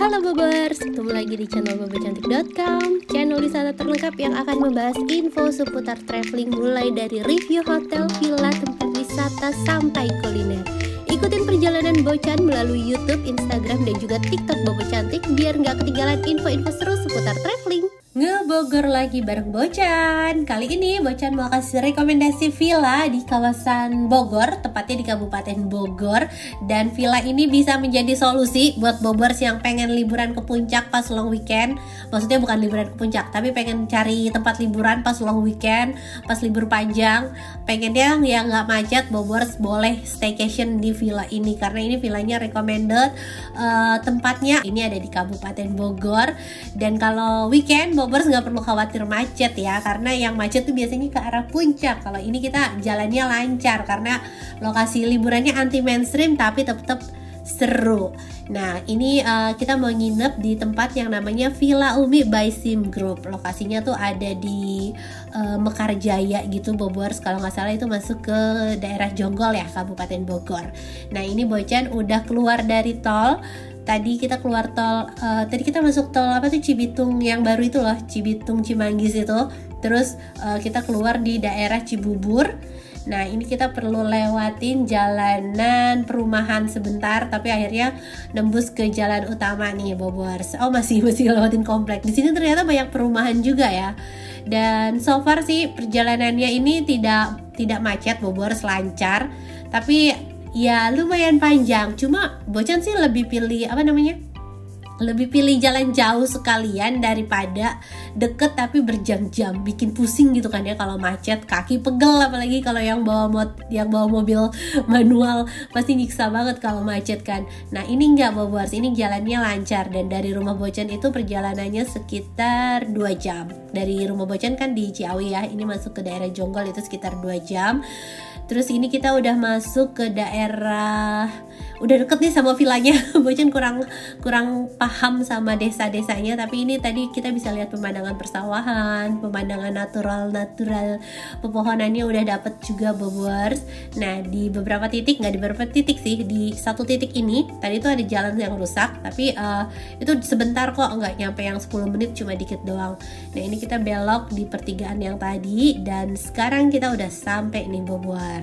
Halo Bobers, ketemu lagi di channel bobocantik.com. Channel di sana terlengkap yang akan membahas info seputar traveling mulai dari review hotel, villa, tempat wisata sampai kuliner. Ikutin perjalanan Bocan melalui YouTube, Instagram, dan juga TikTok Bobo Cantik biar nggak ketinggalan info-info seru seputar traveling. Ngebogor lagi bareng Bocan. Kali ini Bocan mau kasih rekomendasi villa di kawasan Bogor, tepatnya di Kabupaten Bogor. Dan villa ini bisa menjadi solusi buat Bobers yang pengen liburan ke puncak pas long weekend. Maksudnya bukan liburan ke puncak, tapi pengen cari tempat liburan pas long weekend, pas libur panjang. Pengennya yang nggak macet, Bobers boleh staycation di villa ini karena ini villanya recommended. Tempatnya ini ada di Kabupaten Bogor. Dan kalau weekend Bobers nggak perlu khawatir macet ya, karena yang macet tuh biasanya ke arah puncak. Kalau ini kita jalannya lancar karena lokasi liburannya anti mainstream tapi tetap seru. Nah ini kita mau nginep di tempat yang namanya Villa Umi by Sim Group. Lokasinya tuh ada di Mekarjaya gitu Bobors, kalau nggak salah itu masuk ke daerah Jonggol ya, Kabupaten Bogor. Nah ini Bocan udah keluar dari tol. Tadi kita keluar tol, tadi kita masuk tol apa tuh, Cibitung yang baru itu loh, Cibitung Cimanggis itu. Terus kita keluar di daerah Cibubur. Nah ini kita perlu lewatin jalanan perumahan sebentar, tapi akhirnya nembus ke jalan utama nih Bobors. Oh masih lewatin komplek. Di sini ternyata banyak perumahan juga ya. Dan so far sih perjalanannya ini tidak macet Bobors, lancar. Tapi ya lumayan panjang, cuma Bocan sih lebih pilih jalan jauh sekalian daripada deket tapi berjam-jam, bikin pusing gitu kan ya kalau macet, kaki pegel apalagi kalau yang bawa mobil manual pasti nyiksa banget kalau macet kan. Nah ini enggak Bobors, ini jalannya lancar dan dari rumah Bocan itu perjalanannya sekitar 2 jam. Dari rumah Bocan kan di Ciawi ya, ini masuk ke daerah Jonggol itu sekitar 2 jam. Terus ini kita udah masuk ke daerah, udah deket nih sama villanya. Bocan kurang paham sama desa-desanya, tapi ini tadi kita bisa lihat pemandangan persawahan, pemandangan natural, pepohonannya udah dapet juga Bobors. Nah di beberapa titik, nggak di beberapa titik sih, di satu titik ini tadi tuh ada jalan yang rusak, tapi itu sebentar kok, nggak nyampe yang 10 menit, cuma dikit doang. Nah ini kita belok di pertigaan yang tadi dan sekarang kita udah sampai nih Bobors.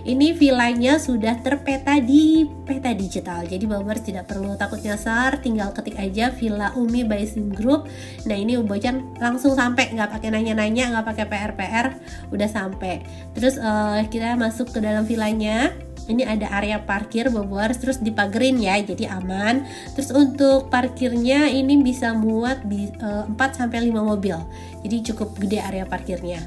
Ini villanya sudah terpeta di peta digital, jadi Bobors tidak perlu takut nyasar, tinggal ketik aja Villa Umi by Sim Group. Nah ini Bocan langsung sampai, nggak pakai nanya-nanya, nggak pakai PR, udah sampai. Terus kita masuk ke dalam villanya. Ini ada area parkir Bobors, terus dipagerin ya, jadi aman. Terus untuk parkirnya ini bisa muat 4-5 mobil, jadi cukup gede area parkirnya.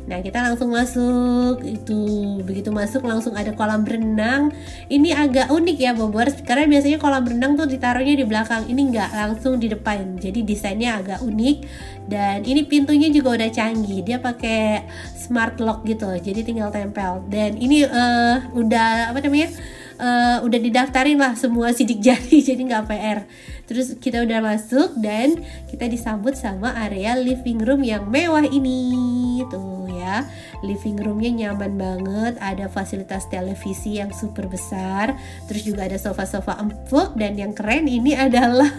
Nah kita langsung masuk, itu begitu masuk langsung ada kolam renang. Ini agak unik ya Bobors, karena biasanya kolam renang tuh ditaruhnya di belakang, ini nggak, langsung di depan. Jadi desainnya agak unik dan ini pintunya juga udah canggih, dia pakai smart lock gitu, jadi tinggal tempel. Dan ini udah didaftarin lah semua sidik jari, jadi nggak PR. Terus kita udah masuk dan kita disambut sama area living room yang mewah ini tuh ya. Living roomnya nyaman banget, ada fasilitas televisi yang super besar, terus juga ada sofa-sofa empuk, dan yang keren ini adalah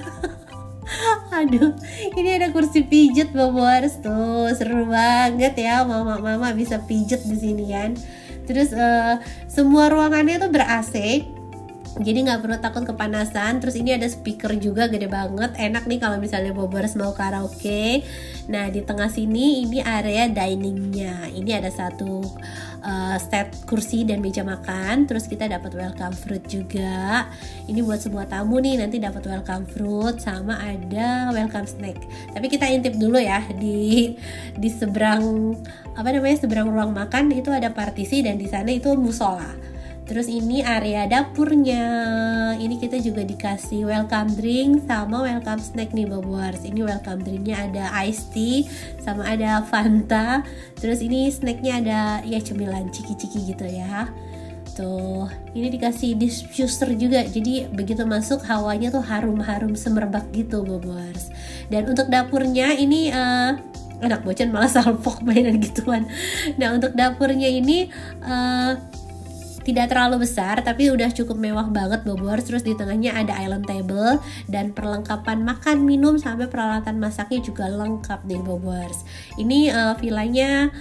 aduh, ini ada kursi pijet Bobors tuh, seru banget ya, mama bisa pijet di sini kan. Terus semua ruangannya tuh ber-AC, jadi nggak perlu takut kepanasan. Terus ini ada speaker juga gede banget, enak nih kalau misalnya Bobors mau karaoke. Nah di tengah sini ini area diningnya, ini ada satu set kursi dan meja makan. Terus kita dapat welcome fruit juga, ini buat semua tamu nih, nanti dapat welcome fruit sama ada welcome snack. Tapi kita intip dulu ya, di seberang seberang ruang makan itu ada partisi dan di sana itu musola. Terus ini area dapurnya, ini kita juga dikasih welcome drink sama welcome snack nih Bobors. Ini welcome drinknya ada iced tea sama ada Fanta. Terus ini snacknya ada ya cemilan ciki-ciki gitu ya. Tuh, ini dikasih diffuser juga, jadi begitu masuk hawanya tuh harum-harum semerbak gitu Bobors. Dan untuk dapurnya ini anak Bocan malah salpok mainan gituan. Nah untuk dapurnya ini tidak terlalu besar tapi udah cukup mewah banget Bobers. Terus di tengahnya ada island table dan perlengkapan makan minum sampai peralatan masaknya juga lengkap nih Bobers. Ini villanya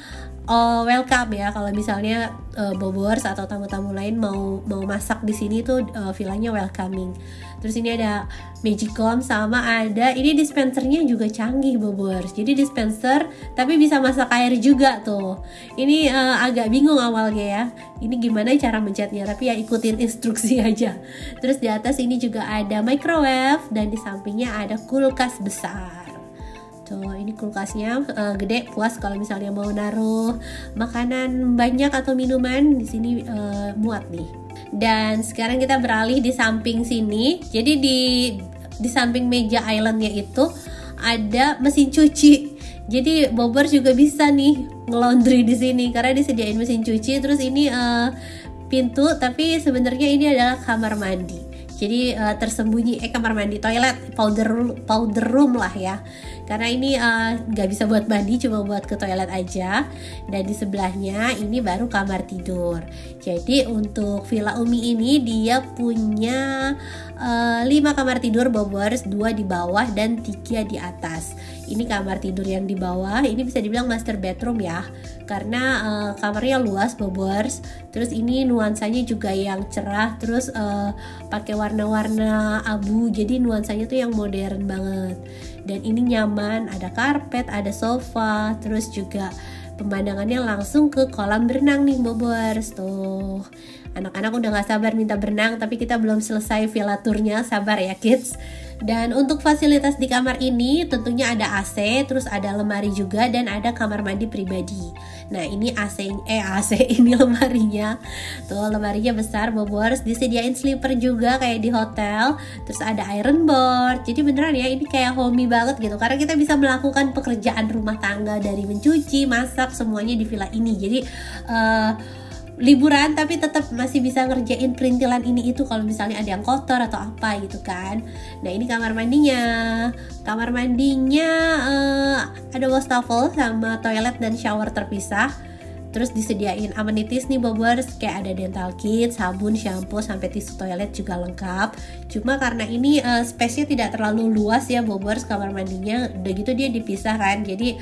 welcome ya, kalau misalnya Bobers atau tamu-tamu lain mau masak di sini tuh villanya welcoming. Terus ini ada Magicom sama ada ini dispensernya juga canggih Bobers. Jadi dispenser tapi bisa masak air juga tuh. Ini agak bingung awalnya ya. Ini gimana cara mencetnya, tapi ya ikutin instruksi aja. Terus di atas ini juga ada microwave dan di sampingnya ada kulkas besar. Tuh, ini kulkasnya gede, puas kalau misalnya mau naruh makanan banyak atau minuman di sini muat nih. Dan sekarang kita beralih di samping sini. Jadi di samping meja islandnya itu ada mesin cuci. Jadi Bobers juga bisa nih nge-laundry di sini karena disediain mesin cuci. Terus ini pintu, tapi sebenarnya ini adalah kamar mandi. Jadi tersembunyi kamar mandi, toilet, powder room lah ya. Karena ini nggak bisa buat mandi, cuma buat ke toilet aja. Dan di sebelahnya ini baru kamar tidur. Jadi untuk Villa Umi ini dia punya 5 kamar tidur Bobers, 2 di bawah dan 3 di atas. Ini kamar tidur yang di bawah, ini bisa dibilang master bedroom ya, karena kamarnya luas Bobers. Terus ini nuansanya juga yang cerah, terus pakai warna-warna abu, jadi nuansanya tuh yang modern banget. Dan ini nyaman, ada karpet, ada sofa, terus juga pemandangannya langsung ke kolam berenang nih Bobers. Tuh, anak-anak udah gak sabar minta berenang, tapi kita belum selesai villa tournya, sabar ya kids. Dan untuk fasilitas di kamar ini tentunya ada AC, terus ada lemari juga dan ada kamar mandi pribadi. Nah ini AC ini lemarinya. Tuh lemarinya besar Bobers, disediain sleeper juga kayak di hotel. Terus ada iron board. Jadi beneran ya ini kayak homey banget gitu, karena kita bisa melakukan pekerjaan rumah tangga dari mencuci, masak, semuanya di villa ini. Jadi liburan tapi tetap masih bisa ngerjain perintilan ini itu kalau misalnya ada yang kotor atau apa gitu kan. Nah ini kamar mandinya. Kamar mandinya ada wastafel sama toilet dan shower terpisah. Terus disediain amenities nih Bobers, kayak ada dental kit, sabun, shampoo, sampai tisu toilet juga lengkap. Cuma karena ini space-nya tidak terlalu luas ya Bobers, kamar mandinya udah gitu dia dipisah kan. Jadi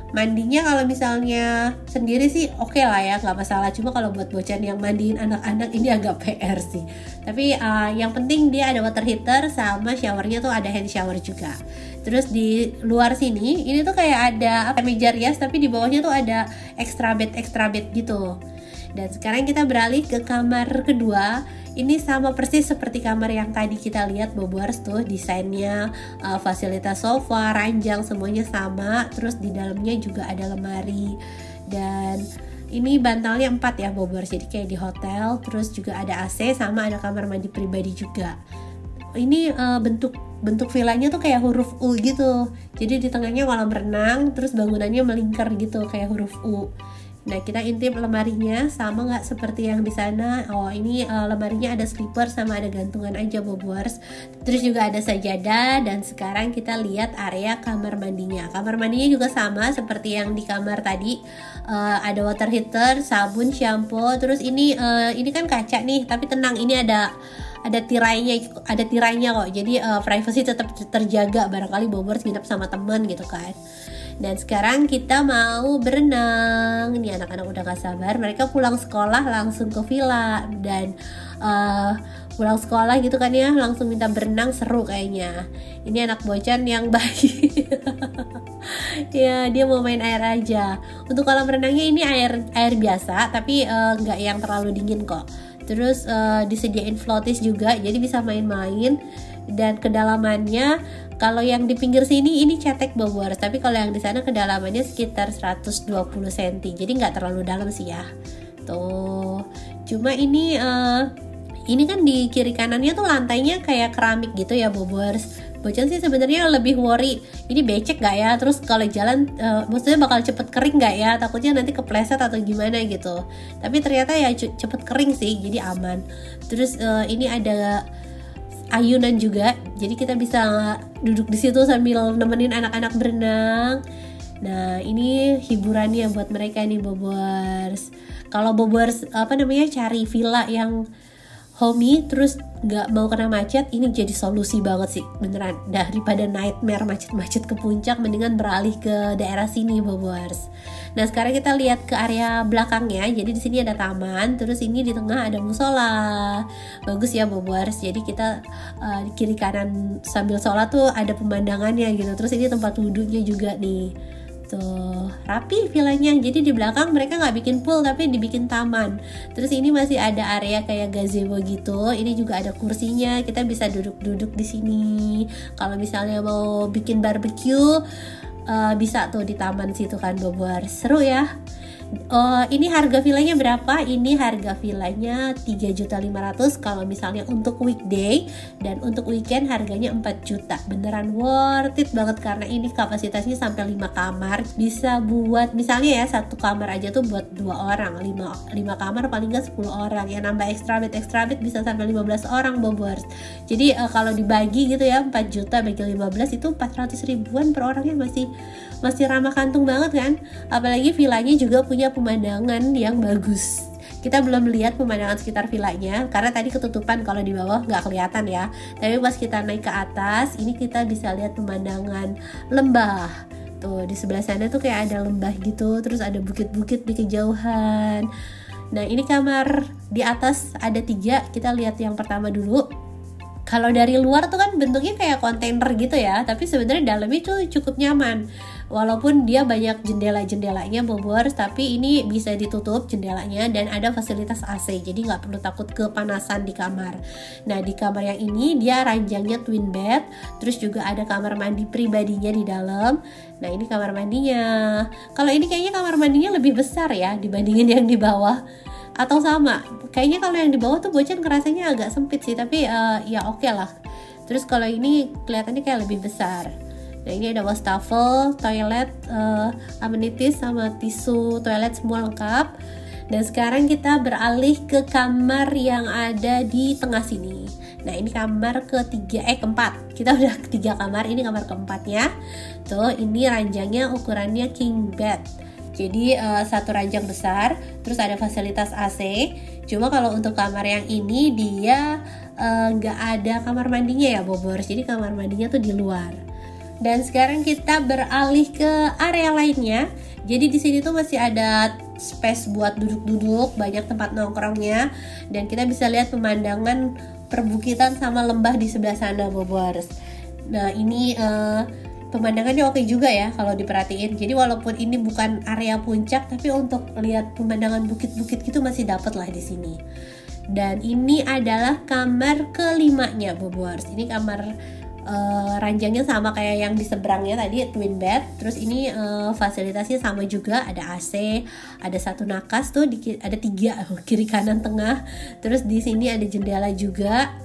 mandinya kalau misalnya sendiri sih oke lah ya, nggak masalah. Cuma kalau buat bocan yang mandiin anak-anak ini agak PR sih. Tapi yang penting dia ada water heater sama showernya tuh ada hand shower juga. Terus di luar sini ini tuh kayak ada meja rias, tapi di bawahnya tuh ada extra bed gitu. Dan sekarang kita beralih ke kamar kedua. Ini sama persis seperti kamar yang tadi kita lihat Bobers tuh, desainnya, fasilitas sofa, ranjang, semuanya sama. Terus di dalamnya juga ada lemari. Dan ini bantalnya 4 ya Bobers, jadi kayak di hotel. Terus juga ada AC sama ada kamar mandi pribadi juga. Ini bentuk villanya tuh kayak huruf U gitu. Jadi di tengahnya kolam renang, terus bangunannya melingkar gitu kayak huruf U. Nah kita intip lemarinya sama nggak seperti yang di sana. Oh ini lemarinya ada slipper sama ada gantungan aja Bobers. Terus juga ada sajadah. Dan sekarang kita lihat area kamar mandinya. Kamar mandinya juga sama seperti yang di kamar tadi. Ada water heater, sabun, shampoo. Terus ini kan kaca nih, tapi tenang, ini ada tirainya kok. Jadi privacy tetap terjaga, barangkali Bobers nginep sama temen gitu kan. Dan sekarang kita mau berenang. Ini anak-anak udah gak sabar, mereka pulang sekolah langsung ke villa. Dan pulang sekolah gitu kan ya, langsung minta berenang, seru kayaknya. Ini anak bocan yang baik. Ya dia mau main air aja. Untuk kolam renangnya ini air biasa, tapi gak yang terlalu dingin kok. Terus disediain floaties juga, jadi bisa main-main. Dan kedalamannya, kalau yang di pinggir sini ini cetek Bobers, tapi kalau yang di sana kedalamannya sekitar 120 cm, jadi nggak terlalu dalam sih ya. Tuh, cuma ini kan di kiri kanannya tuh lantainya kayak keramik gitu ya Bobers. Bocan sih sebenarnya lebih worry, ini becek nggak ya? Terus kalau jalan, maksudnya bakal cepet kering nggak ya? Takutnya nanti kepleset atau gimana gitu. Tapi ternyata ya cepet kering sih, jadi aman. Terus ini ada ayunan juga, jadi kita bisa duduk di situ sambil nemenin anak-anak berenang. Nah ini hiburannya buat mereka nih Bobers. Kalau Bobers cari villa yang homey terus nggak mau kena macet, ini jadi solusi banget sih beneran. Daripada nightmare macet-macet ke puncak, mendingan beralih ke daerah sini Bobers. Nah sekarang kita lihat ke area belakangnya. Jadi di sini ada taman, terus ini di tengah ada musola. Bagus ya Bobers. Jadi kita di kiri kanan sambil sholat tuh ada pemandangannya gitu. Terus ini tempat wudhunya juga nih. Tuh, rapi villanya. Jadi di belakang mereka nggak bikin pool tapi dibikin taman. Terus ini masih ada area kayak gazebo gitu. Ini juga ada kursinya. Kita bisa duduk-duduk di sini. Kalau misalnya mau bikin barbecue, bisa tuh di taman situ kan Bobers. Seru ya. Ini harga villanya berapa? Ini harga villanya 3.500.000 kalau misalnya untuk weekday, dan untuk weekend harganya 4 juta. Beneran worth it banget karena ini kapasitasnya sampai 5 kamar. Bisa buat misalnya ya satu kamar aja tuh buat 2 orang, 5 kamar paling nggak 10 orang. Yang nambah extra bed bisa sampai 15 orang Bobers. Jadi kalau dibagi gitu ya 4 juta bagi 15 itu 400 ribuan per orangnya, masih ramah kantung banget kan. Apalagi villanya juga punya pemandangan yang bagus. Kita belum lihat pemandangan sekitar villanya karena tadi ketutupan, kalau di bawah nggak kelihatan ya. Tapi pas kita naik ke atas, ini kita bisa lihat pemandangan lembah. Tuh di sebelah sana tuh kayak ada lembah gitu, terus ada bukit-bukit di kejauhan. Nah ini kamar di atas ada 3, kita lihat yang pertama dulu. Kalau dari luar tuh kan bentuknya kayak kontainer gitu ya, tapi sebenarnya dalamnya tuh cukup nyaman. Walaupun dia banyak jendela-jendelanya Bobers, tapi ini bisa ditutup jendelanya dan ada fasilitas AC, jadi nggak perlu takut kepanasan di kamar. Nah di kamar yang ini dia ranjangnya twin bed, terus juga ada kamar mandi pribadinya di dalam. Nah ini kamar mandinya. Kalau ini kayaknya kamar mandinya lebih besar ya dibandingin yang di bawah. Atau sama, kayaknya kalau yang di bawah tuh Bocan ngerasanya agak sempit sih, tapi ya oke lah. Terus kalau ini kelihatannya kayak lebih besar. Nah ini ada wastafel, toilet, amenities sama tisu toilet semua lengkap. Dan sekarang kita beralih ke kamar yang ada di tengah sini. Nah ini kamar keempat. Kita udah 3 kamar, ini kamar keempatnya. Tuh ini ranjangnya ukurannya king bed. Jadi satu ranjang besar, terus ada fasilitas AC. Cuma kalau untuk kamar yang ini dia nggak ada kamar mandinya ya Bobors. Jadi kamar mandinya tuh di luar. Dan sekarang kita beralih ke area lainnya. Jadi di sini tuh masih ada space buat duduk-duduk, banyak tempat nongkrongnya, dan kita bisa lihat pemandangan perbukitan sama lembah di sebelah sana Bobors. Nah ini pemandangannya oke juga ya kalau diperhatiin. Jadi walaupun ini bukan area puncak, tapi untuk lihat pemandangan bukit-bukit gitu masih dapat lah di sini. Dan ini adalah kamar kelimanya Bobors. Ini kamar ranjangnya sama kayak yang di seberangnya tadi, twin bed. Terus ini fasilitasnya sama juga, ada AC, ada satu nakas tuh, ada 3 kiri kanan tengah. Terus di sini ada jendela juga.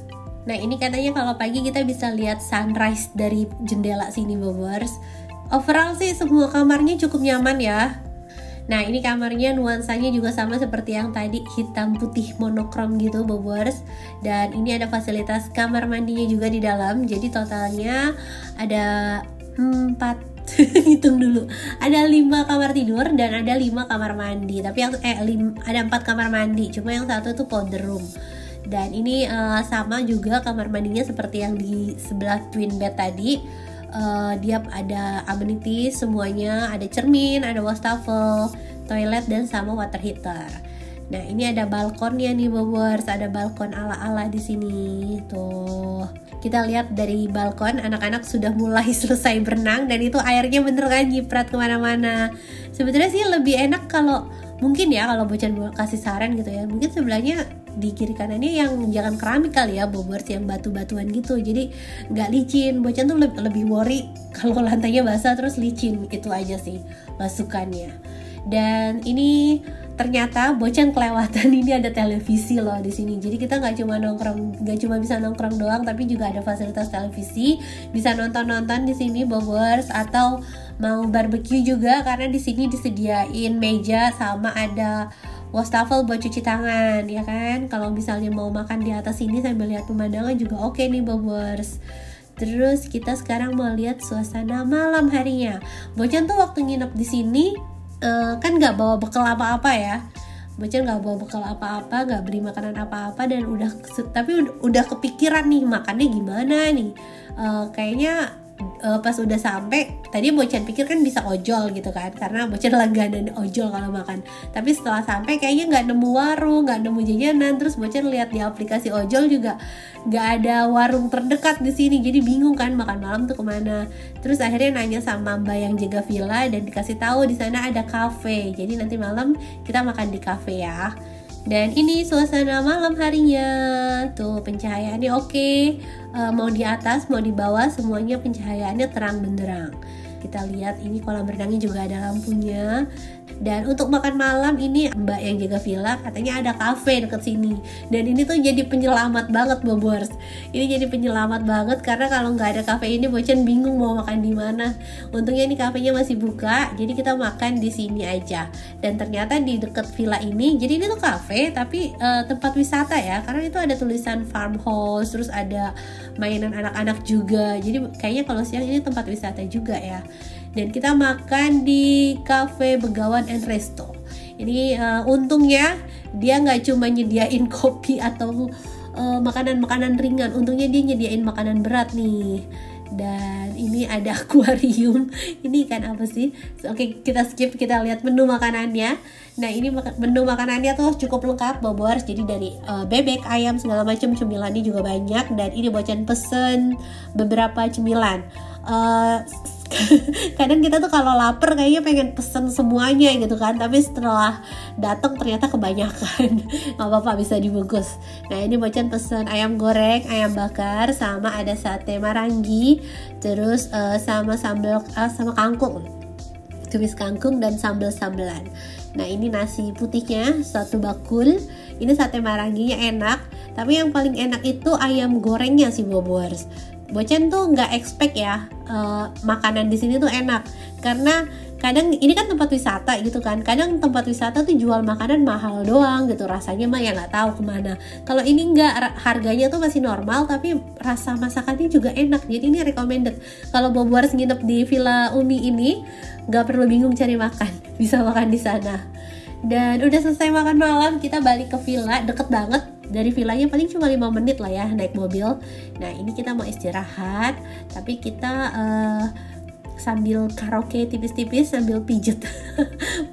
Nah ini katanya kalau pagi kita bisa lihat sunrise dari jendela sini Bobors. Overall sih semua kamarnya cukup nyaman ya. Nah ini kamarnya nuansanya juga sama seperti yang tadi, hitam putih monokrom gitu Bobors. Dan ini ada fasilitas kamar mandinya juga di dalam. Jadi totalnya ada 4 hitung dulu, ada 5 kamar tidur dan ada 5 kamar mandi. Tapi yang ada 4 kamar mandi, cuma yang satu itu powder room. Dan ini sama juga kamar mandinya seperti yang di sebelah twin bed tadi. Dia ada amenities semuanya, ada cermin, ada wastafel, toilet, dan sama water heater. Nah ini ada balkonnya nih Bobors, ada balkon ala-ala di sini. Tuh kita lihat dari balkon anak-anak sudah mulai selesai berenang, dan itu airnya bener kan nyiprat kemana-mana. Sebenarnya sih lebih enak kalau mungkin ya, kalau Bocan kasih saran gitu ya, mungkin sebelahnya di kiri kanannya yang jangan keramik kali ya Bobors, yang batu-batuan gitu, jadi nggak licin. Bocan tuh lebih worry kalau lantainya basah terus licin, itu aja sih masukannya. Dan ini ternyata Bocan kelewatan, ini ada televisi loh di sini. Jadi kita nggak cuma bisa nongkrong doang, tapi juga ada fasilitas televisi, bisa nonton di sini Bobors, atau mau barbecue juga karena di sini disediain meja sama ada wastafel buat cuci tangan ya kan. Kalau misalnya mau makan di atas sini sambil lihat pemandangan juga oke nih Bobors. Terus kita sekarang mau lihat suasana malam harinya. Bocan tuh waktu nginep di sini kan nggak bawa bekal apa-apa ya. Bocan nggak bawa bekal apa-apa, nggak beli makanan apa-apa, dan udah kepikiran nih makannya gimana nih. Kayaknya pas udah sampai, tadi Bocan pikir kan bisa ojol gitu kan, karena Bocan langganan ojol kalau makan. Tapi setelah sampai kayaknya nggak nemu warung, nggak nemu jajanan. Terus Bocan lihat di aplikasi ojol juga nggak ada warung terdekat di sini, jadi bingung kan makan malam tuh kemana. Terus akhirnya nanya sama mbak yang jaga villa dan dikasih tahu di sana ada cafe. Jadi nanti malam kita makan di cafe ya. Dan ini suasana malam harinya, tuh pencahayaannya oke. Mau di atas mau di bawah semuanya pencahayaannya terang benderang. Kita lihat ini kolam renangnya juga ada lampunya. Dan untuk makan malam ini mbak yang jaga villa katanya ada cafe deket sini. Dan ini tuh jadi penyelamat banget Bobors. Ini jadi penyelamat banget karena kalau nggak ada cafe ini Bocan bingung mau makan di mana. Untungnya ini kafenya masih buka, jadi kita makan di sini aja. Dan ternyata di deket villa ini, jadi ini tuh cafe tapi tempat wisata ya, karena itu ada tulisan farmhouse, terus ada mainan anak-anak juga. Jadi kayaknya kalau siang ini tempat wisata juga ya. Dan kita makan di Cafe Begawan and Resto. Ini untungnya dia nggak cuma nyediain kopi atau makanan-makanan ringan. Untungnya dia nyediain makanan berat nih. Dan ini ada akuarium. Ini ikan apa sih? Oke, kita skip, kita lihat menu makanannya. Nah, ini menu makanannya tuh cukup lengkap Bobors. Jadi dari bebek, ayam, segala macam, cemilannya juga banyak. Dan ini Bocan pesen beberapa cemilan. Kadang kita tuh kalau lapar kayaknya pengen pesen semuanya gitu kan, tapi setelah datang ternyata kebanyakan. Nggak apa-apa, bisa dibungkus. Nah, ini Bocan pesen ayam goreng, ayam bakar, sama ada sate marangi, terus sama sambal, sama kangkung, tumis kangkung dan sambal-sambelan. Nah, ini nasi putihnya satu bakul. Ini sate maranginya enak, tapi yang paling enak itu ayam gorengnya sih Bobors. Bocan tuh nggak expect ya makanan di sini tuh enak, karena kadang ini kan tempat wisata gitu kan, kadang tempat wisata tuh jual makanan mahal doang gitu, rasanya mah ya nggak tahu kemana. Kalau ini nggak, harganya tuh masih normal tapi rasa masakannya juga enak, jadi ini recommended. Kalau Bobors nginep di Villa Umi ini nggak perlu bingung cari makan, bisa makan di sana. Dan udah selesai makan malam, kita balik ke villa, deket banget. Dari villanya paling cuma 5 menit lah ya naik mobil. Nah, ini kita mau istirahat, tapi kita sambil karaoke tipis-tipis sambil pijet.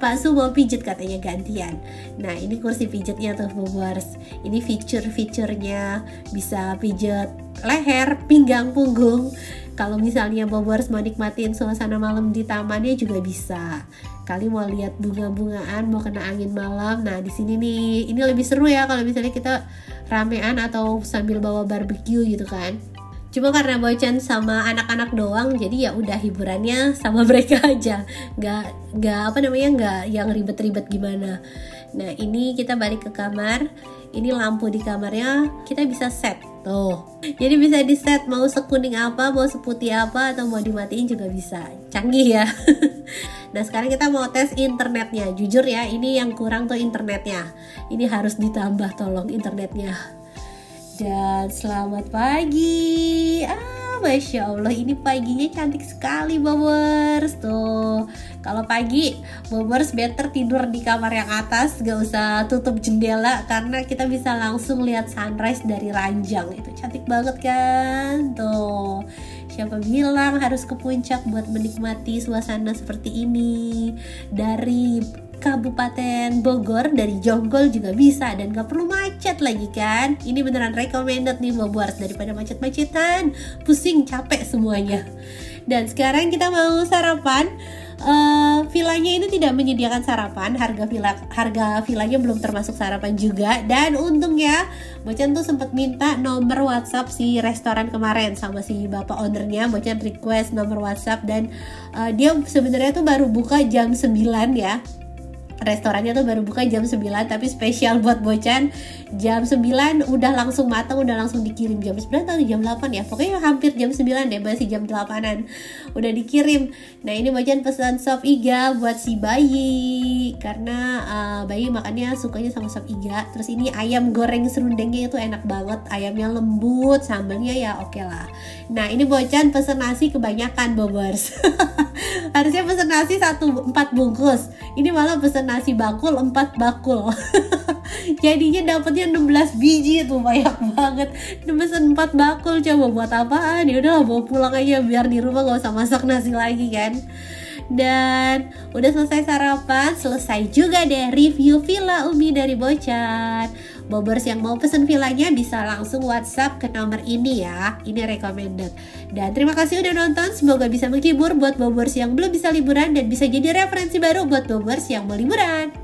Pak Su mau pijet katanya gantian. Nah, ini kursi pijetnya tuh Bobors. Ini fiturnya bisa pijet leher, pinggang, punggung. Kalau misalnya Bobors mau nikmatin suasana malam di tamannya juga bisa. Kali mau lihat bunga-bungaan, mau kena angin malam. Nah, di sini nih, ini lebih seru ya kalau misalnya kita ramean atau sambil bawa barbecue gitu kan. Cuma karena Bocan sama anak-anak doang, jadi ya udah hiburannya sama mereka aja. Nggak yang ribet-ribet gimana. Nah, ini kita balik ke kamar. Ini lampu di kamarnya kita bisa set tuh. Jadi bisa di set mau sekuning apa, mau seputih apa, atau mau dimatiin juga bisa. Canggih ya. Nah, sekarang kita mau tes internetnya. Jujur ya, ini yang kurang tuh internetnya. Ini harus ditambah tolong internetnya. Dan selamat pagi. Masya Allah, ini paginya cantik sekali Bobors. Tuh, kalau pagi Bobors better tidur di kamar yang atas, gak usah tutup jendela, karena kita bisa langsung lihat sunrise dari ranjang. Itu cantik banget kan. Tuh, siapa bilang harus ke puncak buat menikmati suasana seperti ini. Dari Kabupaten Bogor, dari Jonggol juga bisa, dan gak perlu macet lagi kan. Ini beneran recommended nih Bobors, daripada macet-macetan, pusing, capek semuanya. Dan sekarang kita mau sarapan. Villanya ini tidak menyediakan sarapan, harga villanya belum termasuk sarapan juga. Dan untungnya Bocan tuh sempat minta nomor WhatsApp si restoran kemarin sama si bapak ownernya. Bocan request nomor WhatsApp, dan dia sebenarnya tuh baru buka jam 9 ya. Restorannya tuh baru buka jam 9, tapi spesial buat Bocan jam 9 udah langsung matang, udah langsung dikirim. Jam 9 atau jam 8 ya, pokoknya hampir jam 9 deh, masih jam 8an udah dikirim. Nah, ini Bocan pesan sop iga buat si bayi, karena bayi makannya sukanya sama sop iga. Terus ini ayam goreng serundengnya itu enak banget, ayamnya lembut, sambalnya ya oke lah. Nah, ini Bocan pesen nasi kebanyakan Bobors. Harusnya pesen nasi 4 bungkus, ini malah pesen nasi bakul 4 bakul. Jadinya dapetnya 16 biji tuh, banyak banget. Pesen 4 bakul, coba buat apaan? Ya udahlah, bawa pulang aja biar di rumah gak usah masak nasi lagi kan. Dan udah selesai sarapan, selesai juga deh review Villa Umi dari Bocan. Bobers yang mau pesen villanya bisa langsung WhatsApp ke nomor ini ya. Ini recommended. Dan terima kasih udah nonton. Semoga bisa menghibur buat bobers yang belum bisa liburan dan bisa jadi referensi baru buat bobers yang mau liburan.